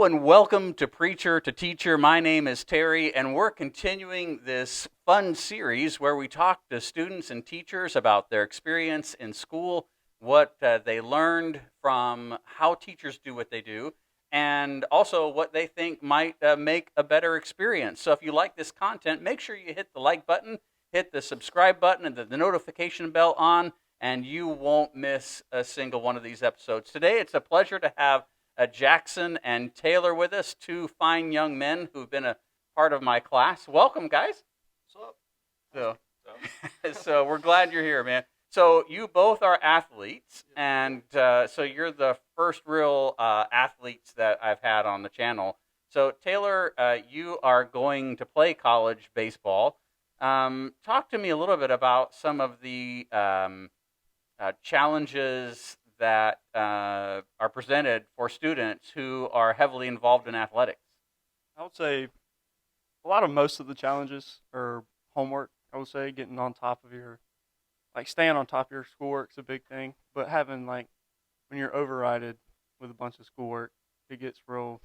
and welcome to Preacher to Teacher. My name is Terry, and we're continuing this fun series where we talk to students and teachers about their experience in school, what they learned from how teachers do what they do, and also what they think might make a better experience. So if you like this content, make sure you hit the like button, hit the subscribe button, and the notification bell on, and you won't miss a single one of these episodes. Today, it's a pleasure to have Jackson and Taylor with us, two fine young men who've been a part of my class. Welcome, guys. What's up? So we're glad you're here, man. So you both are athletes, and so you're the first real athletes that I've had on the channel. So Taylor, you are going to play college baseball. Talk to me a little bit about some of the challenges that are presented for students who are heavily involved in athletics. I would say most of the challenges are homework. I would say getting on top of staying on top of your schoolwork is a big thing. But having when you're overrided with a bunch of schoolwork, it gets real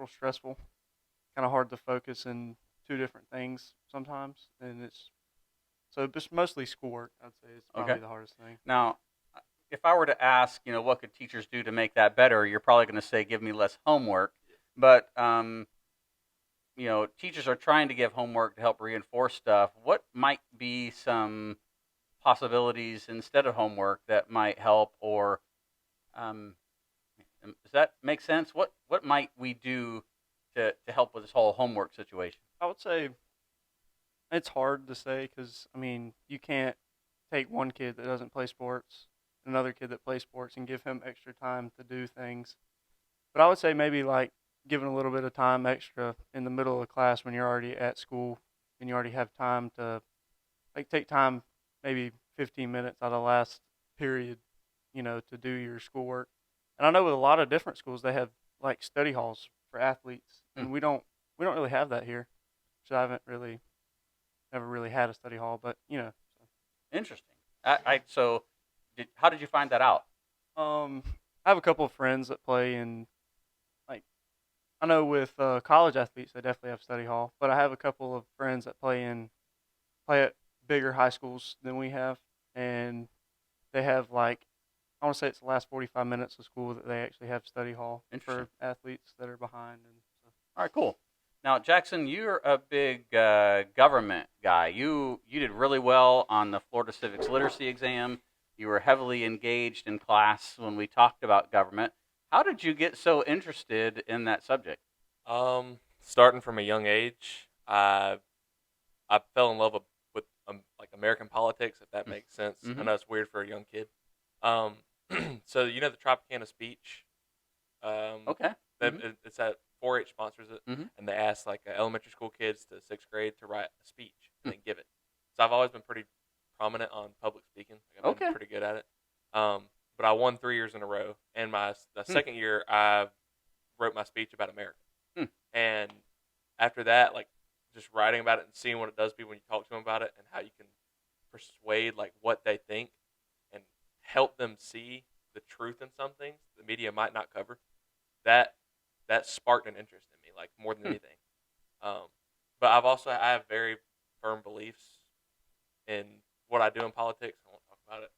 stressful. Kind of hard to focus in two different things sometimes, and it's just mostly schoolwork. I'd say is probably the hardest thing. Now, if I were to ask, what could teachers do to make that better, you're probably going to say, give me less homework. But, teachers are trying to give homework to help reinforce stuff. What might be some possibilities instead of homework that might help? Or does that make sense? What might we do to help with this whole homework situation? I would say it's hard to say because, you can't take one kid that doesn't play sports, another kid that plays sports, and give him extra time to do things. But I would say maybe giving a little bit of time extra in the middle of the class when you're already at school and you already have time to take time, maybe 15 minutes out of the last period, to do your schoolwork. And I know with a lot of different schools they have study halls for athletes, and we don't really have that here. So I haven't never really had a study hall, but Interesting. How did you find that out? I have a couple of friends that play in, I know with college athletes, they definitely have study hall, but I have a couple of friends that play at bigger high schools than we have, and they have I want to say it's the last 45 minutes of school that they actually have study hall for athletes that are behind. And so. All right, cool. Now, Jackson, you're a big government guy. You did really well on the Florida Civics Literacy exam. You were heavily engaged in class when we talked about government. How did you get so interested in that subject? Starting from a young age, I fell in love with American politics, if that makes sense. Mm-hmm. I know it's weird for a young kid. So the Tropicana speech. Okay. It's at 4-H sponsors it, and they ask elementary school kids to 6th grade to write a speech and then give it. So I've always been pretty prominent on public speaking. I've been pretty good at it. But I won 3 years in a row, and the second year I wrote my speech about America. And after that, just writing about it and seeing what it does to people when you talk to them about it, and how you can persuade what they think and help them see the truth in some things the media might not cover. That sparked an interest in me, more than anything. But I have very firm beliefs in what I do in politics. I won't talk about it,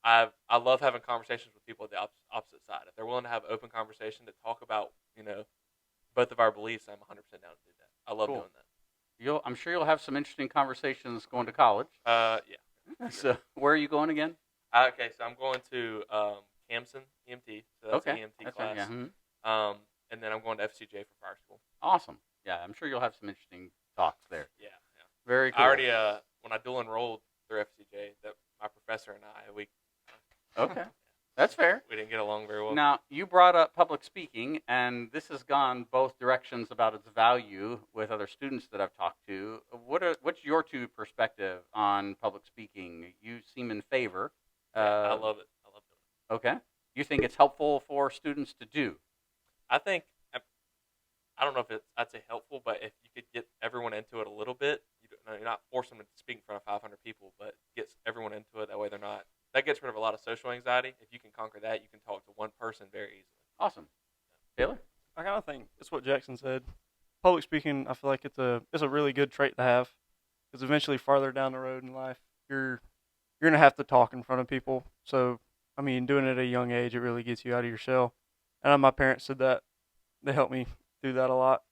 but I love having conversations with people at the opposite side. If they're willing to have open conversation to talk about both of our beliefs, I'm 100% down to do that. I love doing that. I'm sure you'll have some interesting conversations going to college. Yeah. So where are you going again? Okay, so I'm going to Camson EMT. So that's an EMT class. Right, yeah. And then I'm going to FCJ for fire school. Awesome. Yeah, I'm sure you'll have some interesting talks there. Yeah. Very cool. I already when I dual enrolled through FCJ, that my professor and I Okay. That's fair. We didn't get along very well. Now, you brought up public speaking, and this has gone both directions about its value with other students that I've talked to. What's your two perspective on public speaking? You seem in favor. I love it. I love doing it. Okay. You think it's helpful for students to do? I think, I don't know if I'd say helpful, but if you could get everyone into it a little bit, you're not forcing them to speak in front of 500 people, but gets everyone into it. That way that gets rid of a lot of social anxiety. If you can conquer that, you can talk to one person very easily. Awesome. that's what Jackson said. Public speaking, I feel like it's a really good trait to have, because eventually farther down the road in life, you're gonna have to talk in front of people. So I mean, doing it at a young age, it really gets you out of your shell. And my parents said that they helped me do that a lot.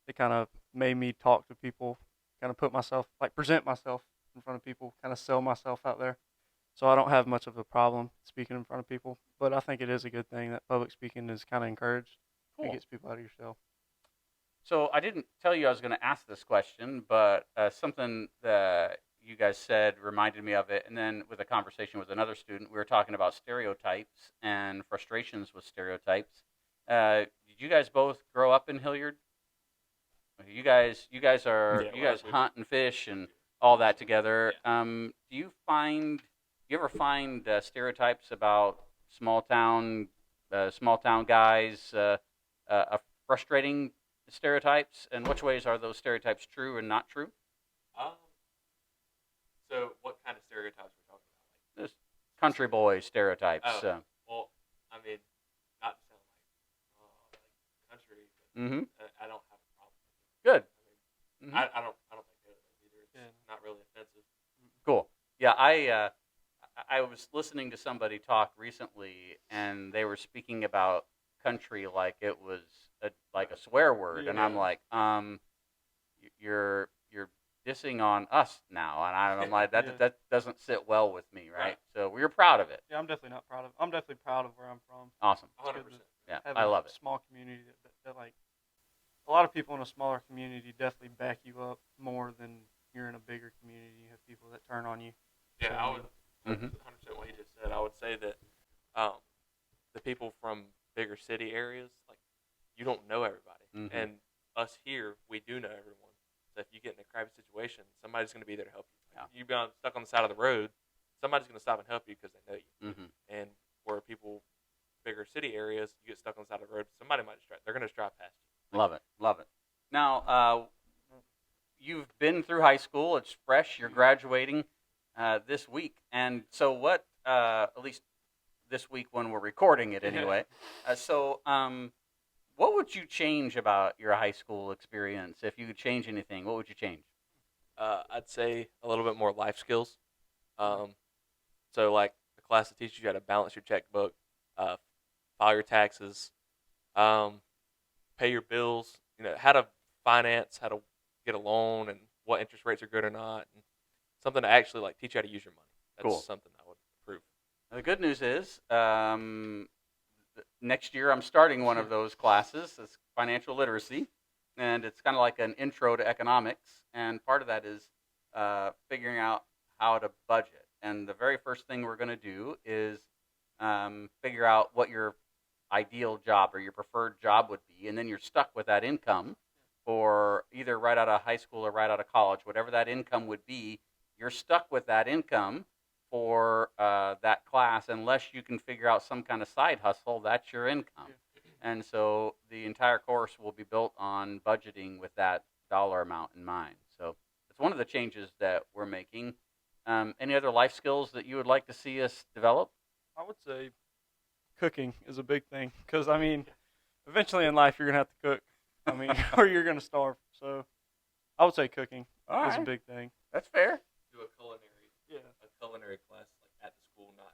They kind of made me talk to people, kind of put myself, like present myself in front of people, kind of sell myself out there. So I don't have much of a problem speaking in front of people, but I think it is a good thing that public speaking is kind of encouraged. Cool. It gets people out of your shell. So I didn't tell you I was going to ask this question, but something that you guys said reminded me of it. And then with a conversation with another student, we were talking about stereotypes and frustrations with stereotypes. Did you guys both grow up in Hilliard? You guys hunt and fish and all that together. Do you ever find stereotypes about small town guys frustrating stereotypes? And which ways are those stereotypes true and not true? So what kind of stereotypes are we talking about? Just country boy stereotypes. Well, I mean, not to sound like country, but Mm-hmm. I don't have a problem. Good. I mean, I don't think those either. It's not really offensive. Cool. Yeah, I was listening to somebody talk recently, and they were speaking about country like it was like a swear word, and I'm like, you're dissing on us now, and I'm like, that doesn't sit well with me, right? So we're proud of it. Yeah, I'm definitely not proud of. I'm definitely proud of where I'm from. Awesome. 100%. Yeah, Have I a love it. Small community that like a lot of people in a smaller community definitely back you up more than you're in a bigger community. You have people that turn on you. Yeah, So, I would 100% Mhm. what he just said. I would say that the people from bigger city areas, like, you don't know everybody. Mhm. And us here, we do know everyone. So if you get in a crappy situation, somebody's going to be there to help you. Yeah. If you've been stuck on the side of the road, somebody's going to stop and help you because they know you. Mm-hmm. And where people, bigger city areas, you get stuck on the side of the road, somebody might just drive. They're going to drive past you. Love it. Now, you've been through high school. It's fresh. You're graduating this week. And so what, at least this week when we're recording it anyway, what would you change about your high school experience? If you could change anything, what would you change? I'd say a little bit more life skills. So, like, the class that teaches you how to balance your checkbook, file your taxes, pay your bills, how to finance, how to get a loan, and what interest rates are good or not, and something to actually, like, teach you how to use your money. That's Cool. something I would improve. The good news is next year I'm starting one of those classes. It's financial literacy, and it's kind of like an intro to economics. And part of that is figuring out how to budget. And the very first thing we're going to do is figure out what your ideal job or your preferred job would be, and then you're stuck with that income for either right out of high school or right out of college, whatever that income would be. You're stuck with that income for that class unless you can figure out some kind of side hustle. That's your income. And so the entire course will be built on budgeting with that dollar amount in mind. So it's one of the changes that we're making. Any other life skills that you would like to see us develop? I would say cooking is a big thing, because I mean, eventually in life you're gonna have to cook. I mean, or you're gonna starve. So I would say cooking is a big thing. That's fair. Do a culinary class, like, at the school, not at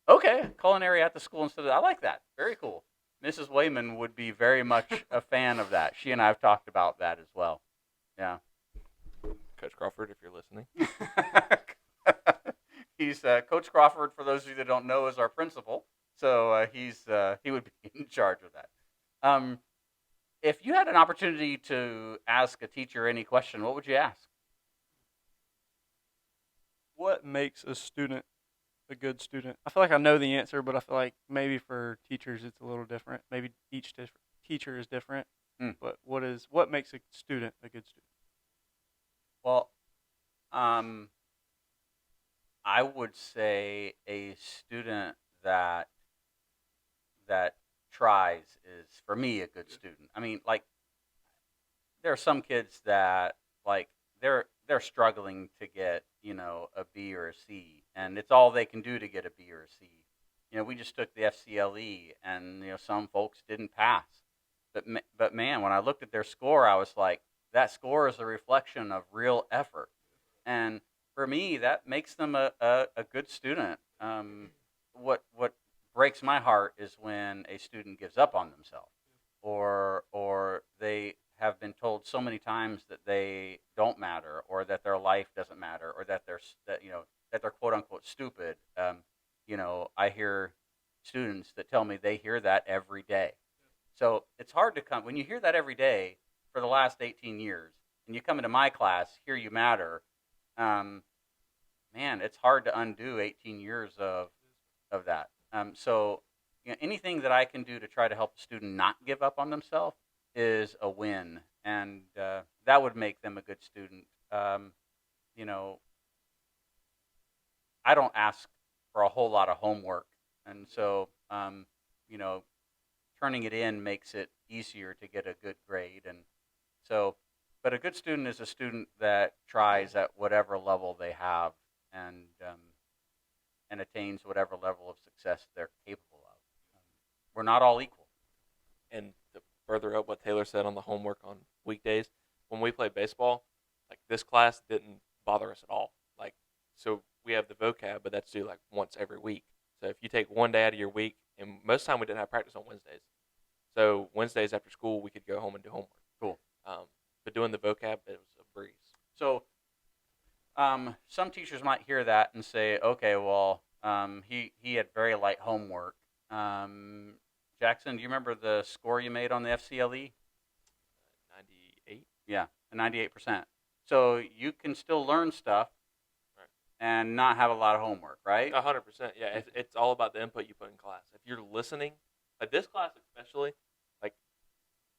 the Okay, culinary at the school instead of, I like that. Very cool. Mrs. Wayman would be very much a fan of that. She and I have talked about that as well. Yeah. Coach Crawford, if you're listening. He's Coach Crawford, for those of you that don't know, is our principal. So he would be in charge of that. If you had an opportunity to ask a teacher any question, what would you ask? What makes a student a good student? I feel like I know the answer, but I feel like maybe for teachers it's a little different. Maybe each teacher is different. But what makes a student a good student? Well, I would say a student that tries is, for me, a good student. I mean, like, there are some kids that, like, they're struggling to get, a B or a C, and it's all they can do to get a B or a C. We just took the FCLE, and some folks didn't pass, But man, when I looked at their score, I was like, that score is a reflection of real effort. And for me, that makes them a good student. What breaks my heart is when a student gives up on themselves, or they have been told so many times that they don't matter, or that their life doesn't matter, or that that they're quote unquote stupid. I hear students that tell me they hear that every day. So it's hard to come when you hear that every day for the last 18 years, and you come into my class, here you matter. Um, Man, it's hard to undo 18 years of that. So anything that I can do to try to help a student not give up on themselves is a win, and that would make them a good student. You know, I don't ask for a whole lot of homework, and so you know, turning it in makes it easier to get a good grade. And so, but a good student is a student that tries at whatever level they have, and attains whatever level of success they're capable of. We're not all equal. And to further up what Taylor said on the homework on weekdays, when we played baseball, like this class didn't bother us at all. Like, so we have the vocab, but that's due like once every week. So if you take one day out of your week, and most of the time we didn't have practice on Wednesdays. So Wednesdays after school, we could go home and do homework. Cool. But doing the vocab, it was a breeze. So some teachers might hear that and say, okay, well, he had very light homework. Jackson, do you remember the score you made on the FCLE? 98. Yeah, 98%. So you can still learn stuff and not have a lot of homework, right? 100%. Yeah, it's all about the input you put in class. If you're listening, like this class especially, like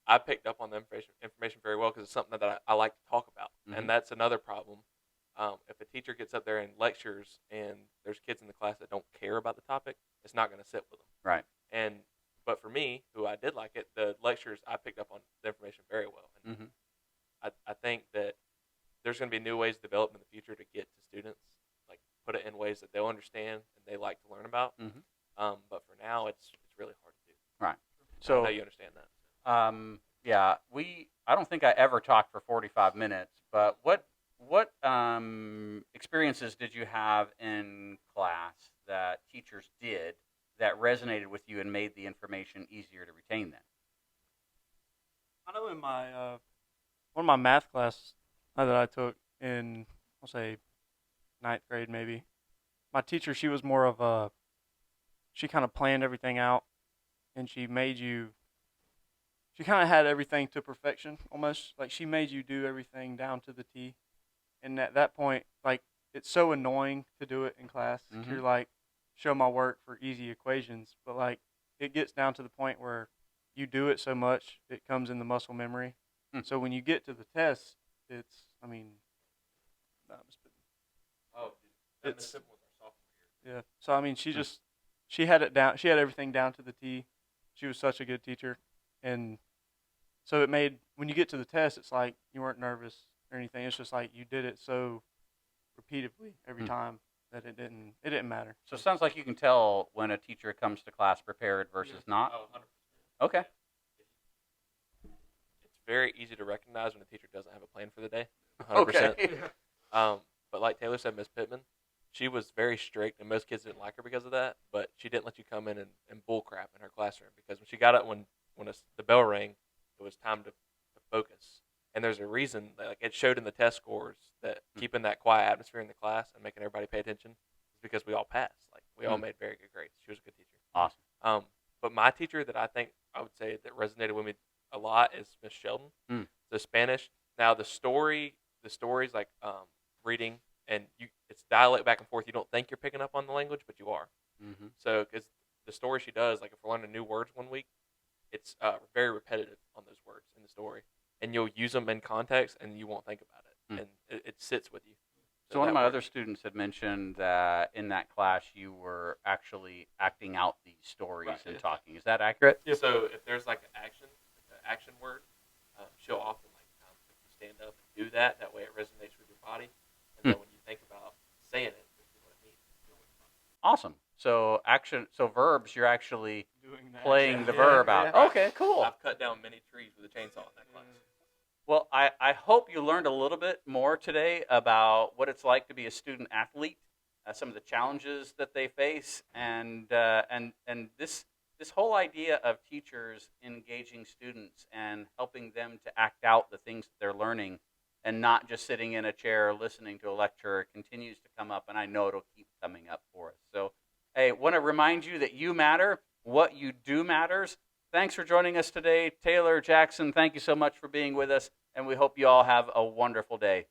I picked up on the information very well because it's something that I like to talk about. Mm-hmm. And that's another problem. If a teacher gets up there and lectures and there's kids in the class that don't care about the topic, it's not going to sit with them. Right. But for me, who I did like it, the lectures, I picked up on the information very well. And mm-hmm. I think that there's going to be new ways to develop in the future to get to students, like put it in ways that they'll understand and they like to learn about. Mm-hmm. But for now, it's really hard to do. Right. So I know you understand that. Yeah, I don't think I ever talked for 45 minutes, but what experiences did you have in class that teachers did that resonated with you and made the information easier to retain then? I know in my one of my math classes that I took in, I'll say, 9th grade maybe, my teacher, she was more of she kind of planned everything out, and she kind of had everything to perfection almost. Like, she made you do everything down to the T. And at that point, like, it's so annoying to do it in class. Mm-hmm. You're like, show my work for easy equations. But, like, it gets down to the point where you do it so much, it comes in the muscle memory. Mm. So when you get to the test, it's, I mean, no, I'm spitting. Oh, dude. It's simple with our sophomore year. Yeah. So, I mean, she had it down. She had everything down to the T. She was such a good teacher. And so it made, when you get to the test, it's like you weren't nervous or anything. It's just like you did it so repeatedly every time that it didn't matter. So it sounds like you can tell when a teacher comes to class prepared versus not. Oh, 100%. Okay. It's very easy to recognize when a teacher doesn't have a plan for the day. 100%. Okay. But like Taylor said, Miss Pittman, she was very strict, and most kids didn't like her because of that. But she didn't let you come in and bull crap in her classroom, because when she got up, when the bell rang, it was time to focus. And there's a reason that, like, it showed in the test scores that keeping that quiet atmosphere in the class and making everybody pay attention is because we all passed. Like, we all made very good grades. She was a good teacher. Awesome. But my teacher that I think I would say that resonated with me a lot is Miss Sheldon. The Spanish. Now the stories like reading, and it's dialect back and forth. You don't think you're picking up on the language, but you are. Mm-hmm. So because the story she does, like if we're learning new words one week, it's very repetitive on those words in the story, and you'll use them in context, and you won't think about it, and it sits with you. So one of my other students had mentioned that in that class you were actually acting out these stories and talking. Is that accurate? Yeah. So if there's like an action word, she'll often like make you stand up and do that. That way it resonates with your body, and then when you think about saying it, this is what it means. Awesome. So verbs, you're actually playing the Yeah. verb out. Yeah. Okay, cool. I've cut down many trees with a chainsaw in that class. Well, I hope you learned a little bit more today about what it's like to be a student athlete, some of the challenges that they face, and this whole idea of teachers engaging students and helping them to act out the things that they're learning, and not just sitting in a chair listening to a lecture continues to come up, and I know it'll keep coming up for us. So, hey, want to remind you that you matter. What you do matters. Thanks for joining us today. Taylor, Jackson, thank you so much for being with us, and we hope you all have a wonderful day.